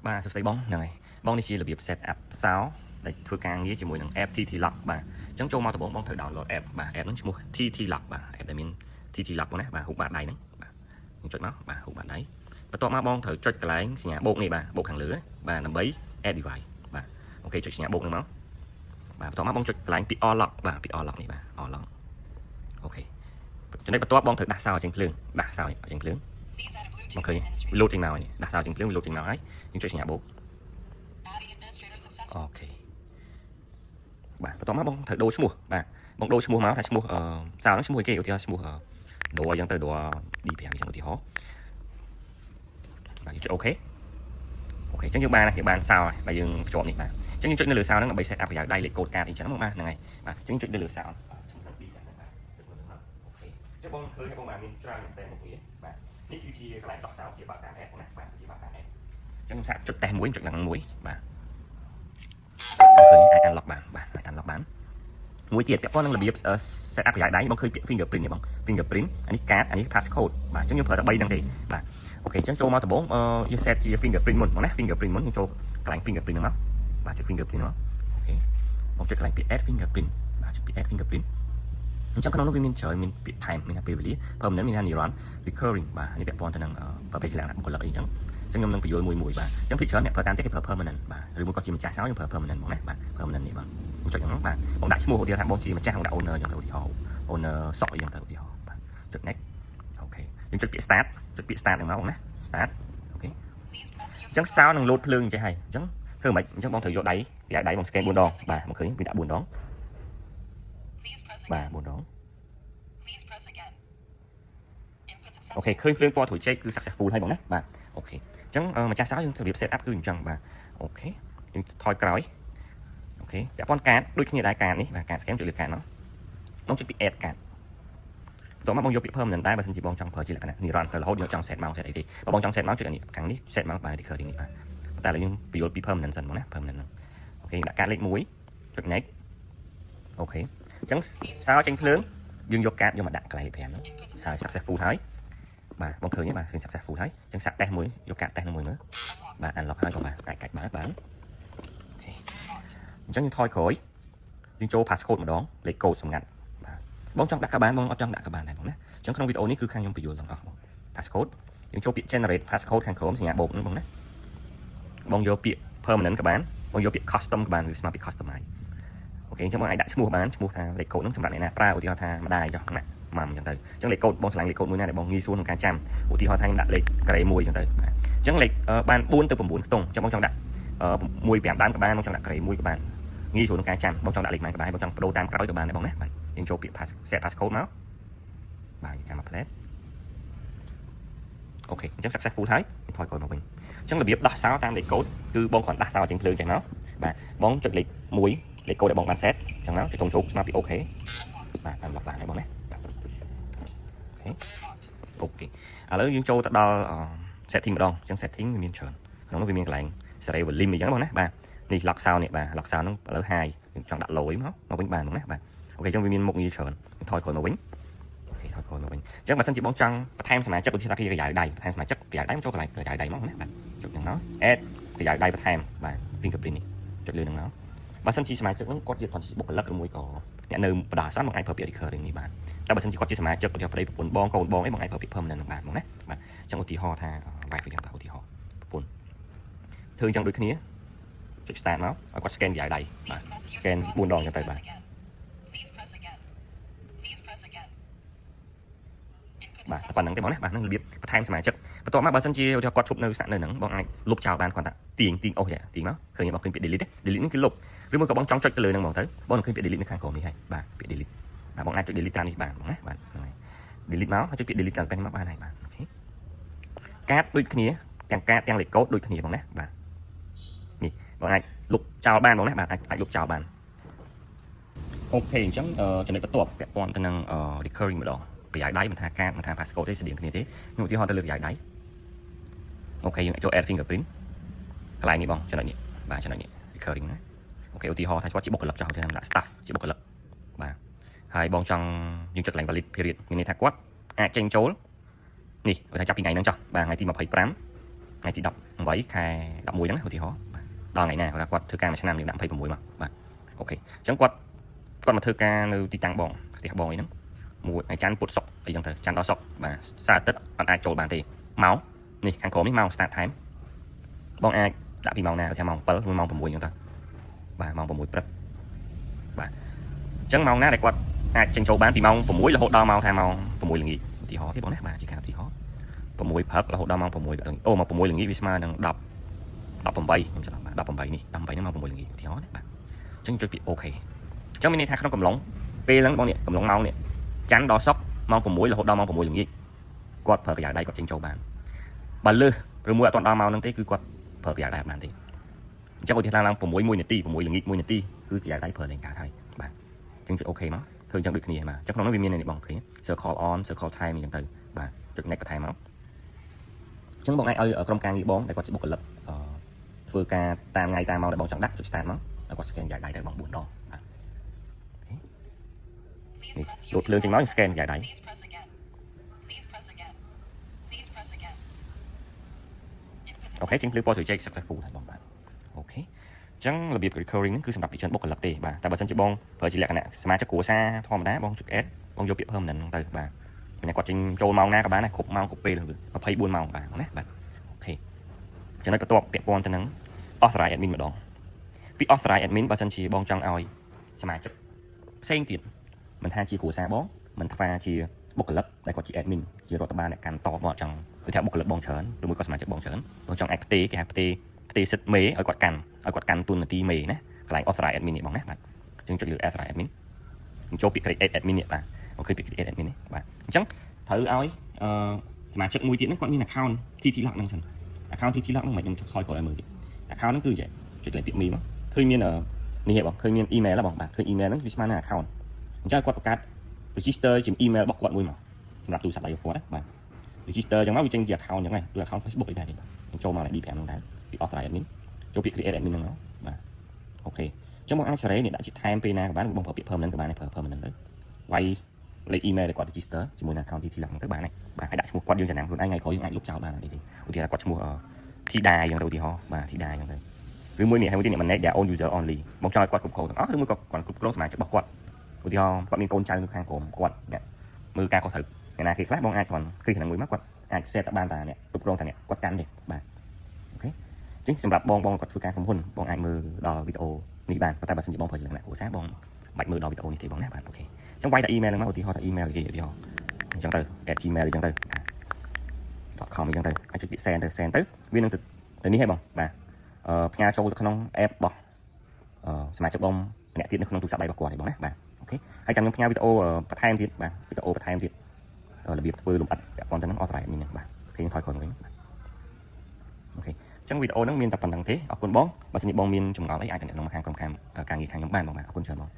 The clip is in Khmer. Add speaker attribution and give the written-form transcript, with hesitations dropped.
Speaker 1: បាទសួស្តីបងហ្នឹងហើយបងនេះជារបៀប set up សោដែលធ្វើការងារជាមួយនឹង app TT Lock បាទអញ្ចឹងចូលមកដំបូងបងត្រូវ download app បាទ app ហ្នឹងឈ្មោះ TT Lock បាទ app ដែលមាន TT Lock បងណាបាទរូបបាតដៃហ្នឹងបាទខ្ញុំចុចមកបាទរូបបាតដៃបន្ទាប់មកបងត្រូវចុចកន្លែងសញ្ញាបូកនេះបាទបូកខាងលើបាទដើម្បី add device បាទអូខេចុចសញ្ញាបូកហ្នឹងមកបាទបន្ទាប់មកបងចុចកន្លែងពី all lock បាទពី all lock នេះបាទ all lock អូខេចំណុចបន្ទាប់បងត្រូវដាក់សោចេញភ្លើងដាក់សោចេញភ្លើងបងឃើញ load ចេញមកនេះដាក់សោចេញភ្លើង load ចេញមកហើយយើងចុចសញ្ញាបូកអូខេបាទបន្ទាប់មកបងត្រូវដូរឈ្មោះបាទបងដូរឈ្មោះមកថាឈ្មោះសោហ្នឹងឈ្មោះអីគេឧទាហរណ៍ឈ្មោះដូរអញ្ចឹងទៅដូរ D5 អញ្ចឹងឧទាហរណ៍បាទយើងចុចអូខេអូខេអញ្ចឹងយើងបានហើយបានសោហើយដែលយើងភ្ជាប់នេះបាទអញ្ចឹងយើងចុចនៅលើសោហ្នឹងដើម្បី set up ប្រយោជន៍ដៃលេខកូដកាតអីចឹងមកបាទហ្នឹងហើយបាទអញ្ចឹងចុចនៅលើសោចុចបងឃើញបងបានមានច្រើនតែមួយបាទនេះគឺជាកន្លែងដោះសោជាបាក់តាម app ណាបាទជាបាក់តាម app អញ្ចឹងខ្ញុំសាកចុចតេស្តមួយចុចឡើងមួយបាទឃើញអាច unlock បានបាទអាច unlock បានមួយទៀតពាក់ព័ន្ធនឹងរបៀប set up ប្រយោជន៍ដៃបងឃើញពាក្យ fingerprint នេះបង fingerprint អានេះកាតអានេះ passcode បាទអញ្ចឹងយើងប្រើតែ3ហ្នឹងទេបាទអូខេអញ្ចឹងចូលមកដំបូងយើង set ជា fingerprint មុនបងណា fingerprint មុនយើងចូលកន្លែង fingerprint ហ្នឹងមកបាទចុច fingerprint មកអូខេបងចុចកន្លែងពាក្យ add fingerprint បាទចុចពាក្យ add fingerprint អញ្ចឹងក្នុងនោះវាមានច្រើនមានពាក្យ time មានថាពេលវេលា permanent មានថា run recurring បាទនេះពាក់ព័ន្ធទៅនឹងប្រភេទលក្ខណៈបុគ្គលិកអីចឹងអញ្ចឹងខ្ញុំនឹងបញ្យល់មួយបាទអញ្ចឹងភាគច្រើនអ្នកប្រើតាមទៀតគេប្រើ permanent បាទឬមួយក៏ជាម្ចាស់សោយើងប្រើ permanent បងណាបាទ permanent នេះបងចុចហ្នឹងបាទបងដាក់ឈ្មោះឧទាហរណ៍ថាបងជាម្ចាស់បងដាក់ owner អញ្ចឹងទៅឧទាហរណ៍ owner សក់អីចឹងទៅឧទាហរណ៍បាទចុច next អូខេយើងចុចពាក្យ start ចុចពាក្យ start ហ្នឹងមកបងណា start អូខេអញ្ចឹងសោនឹង load ភ្លើងចេះហើយអញ្ចឹងធ្វើមិនអញ្ចឹងបងត្រូវយកដៃដៃបង scan 4ដងបាទមកឃើញវាដាក់4ដងបាទ4ដងអូខេឃើញភ្លើងពណ៌ត្រួយចេកគឺ successful ហើយបងណាបាទអូខេអញ្ចឹងម្ចាស់សោយើងរបៀប set up គឺអញ្ចឹងបាទអូខេយើងថយក្រោយអូខេពាក់ព័ន្ធកាតដូចគ្នាដែរកាតនេះបាទកាត scan ចុចលើកាតមកបងចុចពី add កាតបន្ទាប់មកបងយកពាក្យ permanent ដែរបើសិនជាបងចង់ប្រើជាលក្ខណៈនេះ run ទៅរហូតយើងចង់ set មក set អីទេបើបងចង់ set មកចុចអានេះខាងនេះ set មកបាទ recurring នេះបាទតែឥឡូវយើងបញ្យល់ពី permanent សិនបងណា permanent ហ្នឹងអូខេដាក់កាតលេខ1ចុច next អូខេអញ្ចឹងសោចេញភ្លើងយើងយកកាតយកមកដាក់កន្លែង5ហ្នឹងហើយ successful ហើយបាទបងឃើញទេបាទឃើញ successful ហើយអញ្ចឹងសាក់ test មួយយកកាត test ហ្នឹងមួយមើលបាទ unlock ហើយក៏បាទអាចកាច់បានអូខេអញ្ចឹងយើងថយក្រោយយើងចូល passcode ម្ដងលេខកូដសម្ងាត់បាទបងចង់ដាក់ក៏បានបងអត់ចង់ដាក់ក៏បានដែរបងណាអញ្ចឹងក្នុងវីដេអូនេះគឺខាងខ្ញុំបញ្យល់ទាំងអស់បង passcode យើងចូលពាក្យ generate passcode ខាងក្រោមសញ្ញាបូកហ្នឹងបងណាបងយកពាក្យ permanent ក៏បានបងយកពាក្យ custom ក៏បានវាស្មើពាក្យ customize អូខេអញ្ចឹងបងអាចដាក់ឈ្មោះបានឈ្មោះថាលេខកូដហ្នឹងសម្រាប់អ្នកណាប្រើឧទាហរណ៍ថាម្ដាយចុះណាម៉ាំអញ្ចឹងទៅអញ្ចឹងលេខកូដបងឆ្លាញ់លេខកូដមួយណាដែលបងងាយស្រួលក្នុងការចាំឧទាហរណ៍ថាខ្ញុំដាក់លេខការ៉េ1អញ្ចឹងទៅអញ្ចឹងលេខបាន4ទៅ9ខ្ទង់អញ្ចឹងបងចង់ដាក់1 5ដើមក៏បានបងចង់ដាក់ការ៉េ1ក៏បានងាយស្រួលក្នុងការចាំបងចង់ដាក់លេខម៉ែក៏បានបងចង់បដូរតាមក្រោយក៏បានដែរបងណាបាទយើងចូលពាក្យ set passcode មកបាទយើងចាំមក plate អូខេអញ្ចឹង successful ហើយថយក្រោយមកវិញអញ្ចឹងរបៀបដោះសោតាមលេខកូដគឺបងគ្រាន់ដោះសោចេញភ្លើងចេញមកបាទបងចុចលេខ1លេខកូដដែលបងបាន set អញ្ចឹងមកចុចកុំជ្រូកស្មើពីអូខេបាទបានឡុកបានហើយបងណាអូខេឥឡូវយើងចូលទៅដល់ setting ម្ដងអញ្ចឹង setting វាមានច្រើនក្នុងនោះវាមានកន្លែង serial volume អញ្ចឹងបងណាបាទនេះ lock sound នេះបាទ lock sound ហ្នឹងឥឡូវ high យើងចង់ដាក់ low មកវិញបានបងណាបាទអូខេអញ្ចឹងវាមានមុខងារច្រើនថយក្រោយមកវិញអូខេថយក្រោយមកវិញអញ្ចឹងបើសិនជាបងចង់បន្ថែមសមាជិកឧទាហរណ៍ថាគេប្រយោជន៍ដៃបន្ថែមសមាជិកប្រយោជន៍ដៃចូលកន្លែងប្រយោជន៍ដៃមកណាបាទចុចហ្នឹងមក add ប្រយោជន៍ដៃបន្ថែមបាទ fingerprint នេះចុចលើហ្នឹងមកបើសិនជាសមាជិកហ្នឹងគាត់ជាបុគ្គលិកឬមួយក៏អ្នកនៅបណ្ដោះអាសន្នបងអាចប្រើពាក្យ recurring នេះបានតែបើសិនជាគាត់ជាសមាជិកប្រពន្ធប្រពន្ធបងកូនបងអីបងអាចប្រើពាក្យ permanent នឹងបានបងណាបាទអញ្ចឹងឧទាហរណ៍ថា wife វិញទៅឧទាហរណ៍ប្រពន្ធធ្វើអញ្ចឹងដូចគ្នាចុច start មកឲ្យគាត់ scan ប្រយោជន៍ដៃបាទ scan 4 ដងអញ្ចឹងទៅបាទបាទប៉ុណ្្នឹងទេបងណាបាទនឹងរបៀបបន្ថែមសមាជិកបន្ទាប់មកបើសិនជាឧទាហរណ៍គាត់ឈប់នៅស្នាក់នៅហ្នឹងបងអាចលុបចោលបានគាត់ថាទាញអូសទាញមកឃើញបងឃើញពាក្យ delete delete នេះគឺលុបឬមួយក៏បងចង់ចុចទៅលើហ្នឹងហ្មងទៅបងនឹងឃើញពាក្យ delete នៅខាងក្រោមនេះហើយបាទពាក្យ delete បាទបងអាចចុច delete តាមនេះបានបងណាបាទហ្នឹងហើយ delete មកហើយចុចពាក្យ delete តាមពេលមកបានហើយបាទអូខេកាតដូចគ្នាទាំងកាតទាំងលេខកូដដូចគ្នាបងណាបាទនេះបងអាចលុបចោលបានបងណាបាទអាចលុបចោលបានអូខេអញ្ចឹងចំណុចបន្ទាប់ពាក់ព័ន្ធទៅនឹង recurring ម្ដងប្រយោជន៍ដៃមិនថាកាតមិនថា passcode ទេស្តៀងគ្នាទេខ្ញុំឧទាហរណ៍ទៅលើប្រយោជន៍ដៃអូខេយើងចូល add fingerprint កន្លែងនេះបងចំណុចនេះបាទចំណុចនេះ recurring ណាអូខេឧទាហរណ៍ថាគាត់ជាបុគ្គលិកចោលទៅដាក់ staff ជាបុគ្គលិកបាទហើយបងចង់យើងចុចកន្លែង valid period មានន័យថាគាត់អាចចេញចូលនេះបើថាចាប់ពីថ្ងៃហ្នឹងចុះបាទថ្ងៃទី25 ngày chỉ đọc với khai đọc mùi đó thì họ đo ngày nào là quạt thư ca mà sẽ làm được đạm phây vào mùi mà ok chẳng quạt con mà thư ca nơi đi tăng bòn thì bòn ấy nó mùi ngày chăn bột sọc thì chẳng thờ chăn đó sọc và xa tết còn ai trộn bàn thì máu nè kháng khổ mấy màu start time bong ai đã bị màu nào theo màu bớt màu vào mùi chúng ta và màu vào mùi rất và chẳng màu na để quạt ai tranh trộn bán thì màu vào mũi là hột đo màu theo màu vào mùi là gì thì họ cái bóng nét bà chỉ cao thì khó vào mùi phớt là hột đo màu vào mùi ô mà vào mùi là nghĩ vì sao đang đọc đọc bằng bay đọc bằng bay nó màu vào mùi là gì thì khó đấy bà chẳng chuẩn bị ok chẳng mình thay nó cầm lóng pe lắm bọn này cầm lóng màu này chắn đo sóc màu vào mũi là hột đo màu vào mùi là gì quạt phở cái đây quạt tranh trộn bán bà lư rồi mua toàn đo màu năng tế cứ quạt phở cái đây bán thì chắc có thể làm vào mũi này ti vào mũi là nghĩ mũi này ti cứ cái đây phở lên cả thay bà chẳng chuẩn ok máu thường chẳng được cái gì mà chắc nó nói về miền này bằng cái circle on circle time mình từ và trực này có thay máu chứng bọn này ở trong càng nghĩ bóng để có sẽ bốc lập vừa ca tam ngày tam mau để bóng chẳng đắt cho stand máu là có scan dài đáy để bóng buồn đo đột lương trên máu scan dài đáy ok chứng clip thử check successful thành bóng bạn ok chẳng là việc recurring cứ sắp đặt bị chân bốc lập tề bà ta bật sân chữ bong vừa chỉ là cái này smart chắc của xa thom đá bong chụp s bong vô tiệm hơn nè từ bà này quạt trình trâu màu na các bạn này cục màu cục p là mà thấy buôn màu bà nè bạn ok cho nên tôi tiệm bong cho nắng authorize admin mà đòn vì authorize admin bà sân chỉ bong trong oi smart chụp xanh tiền mình tha chi của xa bó mình pha chi bốc lập đây có chị admin chỉ rồi ba này càng to bỏ trong theo bốc lập bong chớn rồi mới có smart chụp bong chớn bong trong apt cái apt thì xịt mế ở quạt cằn tuôn là ti mế nè lại authorize admin này bằng nè bạn chứng chọn lựa authorize admin cho bị create admin này bạn ok bị create admin này bạn chẳng thử ơi mà chọn mùi tiện nó còn như là account thì lặng năng sần account thì lặng năng mà chúng thôi gọi là mười account nó cứ vậy chọn lại tiệm mì mà khơi miên ởนี่เหรอเคยมีอีเมลแล้วบอกแบบเคยอีเมลนั้นวิสมาหน้า account จะกดประกาศ register จิมอีเมลบอกกดมือมาสำหรับดูสับใบโพสต์แบบ register จังว่าวิจังกี่ account ยังไงดู account Facebook ได้ดิโจมาlại đi phèn đấy bị authorize admin cho việc create admin nó và ok trong một anh này đã chỉ thay MP na các bạn bông phở bị permanent các bạn này permanent đấy quay lấy email để quạt register chỉ muốn account thì làm các bạn này bạn hãy đặt một quạt dương chẳng hạn luôn anh ngày có những anh lúc chào bạn là thì là quạt mua thi đàiอย่างđầu thì họ và thi đàiอย่างđấy với mỗi này hay mỗi này mình này đã on user only mong cho quạt cục cổ đó mới quạt cục close mà chỉ bọc quạt thì họ quạt mình côn trai khang cổ quạt mưa ca có thực ngày nào khi flash bong ai còn khi là người mắc quạt ai xe tại ban tà này cục close này quạt cắn đi bạn ok chính សម្រាប់បងគាត់ធ្វើការក្រុមហ៊ុនបងអាចមើលដល់វីដេអូនេះបានប៉ុន្តែបើសិនជាបងប្រើជាលក្ខណៈគ្រួសារបងបាច់មើលដល់វីដេអូនេះទេបងណាបាទអូខេអញ្ចឹងវាយតែ email ហ្នឹងមកឧទាហរណ៍ថា email គេឧទាហរណ៍អញ្ចឹងទៅ @gmail អញ្ចឹងទៅ .com អញ្ចឹងទៅអាចចុចពាក្យ send ទៅវានឹងទៅនេះហ៎បងបាទផ្ញើចូលទៅក្នុង app របស់សមាជិកបងម្នាក់ទៀតនៅក្នុងទូរស័ព្ទដៃរបស់គាត់ទេបងណាបាទអូខេហើយចាំខ្ញុំផ្ញើវីដេអូបន្ថែមទៀតបាទវីដេអូបន្ថែមទៀតរបៀបធ្វើលម្អិតពាក់ព័ន្ធទៅនឹង authorize នេះបាទឃើញថយក្រោយវិញអូខេចឹងវីដេអូហ្នឹងមានតែប៉ុណ្្នឹងទេអរគុណបងបើសិនជាបងមានចម្ងល់អីអាចតំណែងក្នុងខាងក្រុមការងារខាងខ្ញុំបានបងបាទអរគុណច្រើនបង